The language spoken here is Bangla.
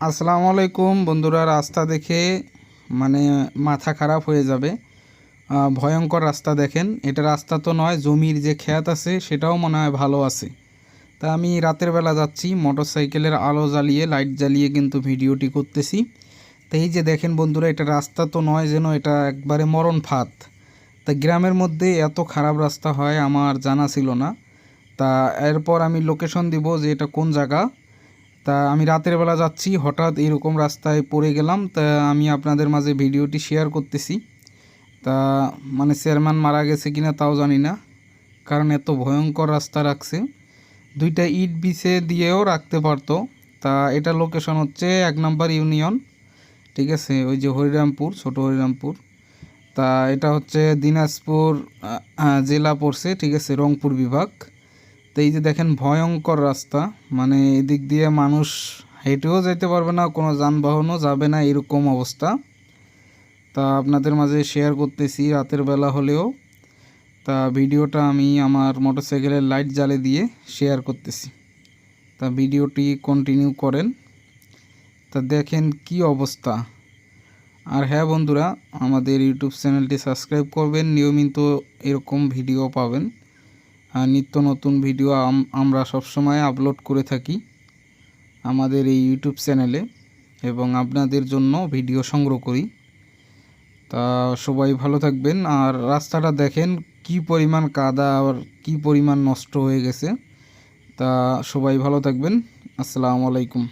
আসসালামু আলাইকুম বন্ধুরা, রাস্তা দেখে মানে মাথা খারাপ হয়ে যাবে। ভয়ঙ্কর রাস্তা দেখেন। এটা রাস্তা তো নয়, জমির যে ক্ষেত আছে সেটাও মনে হয় ভালো আছে। তা আমি রাতের বেলা যাচ্ছি, মোটরসাইকেলের আলো জ্বালিয়ে, লাইট জ্বালিয়ে কিন্তু ভিডিওটি করতেছি। তো এই যে দেখেন বন্ধুরা, এটা রাস্তা তো নয়, যেন এটা একবারে মরণ ফাঁদ। তা গ্রামের মধ্যে এত খারাপ রাস্তা হয় আমার জানা ছিল না। তা এরপর আমি লোকেশন দিব যে এটা কোন জায়গা। তা আমি রাতের বেলা যাচ্ছি, হঠাৎ এরকম রাস্তায় পড়ে গেলাম। তা আমি আপনাদের মাঝে ভিডিওটি শেয়ার করতেছি। তা চেয়ারম্যান মারা গেছে কিনা তাও জানি না, কারণ এত ভয়ঙ্কর রাস্তা রাখছে। দুইটা ইট বিছে দিয়েও রাখতে পারতো। তা এটা লোকেশন হচ্ছে 1 নম্বর ইউনিয়ন, ঠিক আছে, ওই যে হরিরামপুর, ছোট হরিরামপুর। তা এটা হচ্ছে দিনাজপুর জেলা পড়ছে, ঠিক আছে, রংপুর বিভাগ। তো এই যে দেখেন ভয়ঙ্কর রাস্তা, এদিক দিয়ে মানুষ হেঁটেও যেতে পারবে না, কোনো যানবাহনও যাবে না, এরকম অবস্থা। তা আপনাদের মাঝে শেয়ার করতেছি রাতের বেলা হলেও। তা ভিডিওটা আমি আমার মোটরসাইকেলের লাইট জ্বালে দিয়ে শেয়ার করতেছি। তা ভিডিওটি কন্টিনিউ করেন। তা দেখেন কি অবস্থা। আর হ্যাঁ বন্ধুরা, আমাদের ইউটিউব চ্যানেলটি সাবস্ক্রাইব করবেন, নিয়মিত এরকম ভিডিও পাবেন। আর নিত্য নতুন ভিডিও আমরা সবসময় আপলোড করে থাকি আমাদের এই ইউটিউব চ্যানেলে, এবং আপনাদের জন্য ভিডিও সংগ্রহ করি। তা সবাই ভালো থাকবেন। আর রাস্তাটা দেখেন কি পরিমাণ কাদা আর কি পরিমাণ নষ্ট হয়ে গেছে। তা সবাই ভালো থাকবেন। আসসালামু আলাইকুম।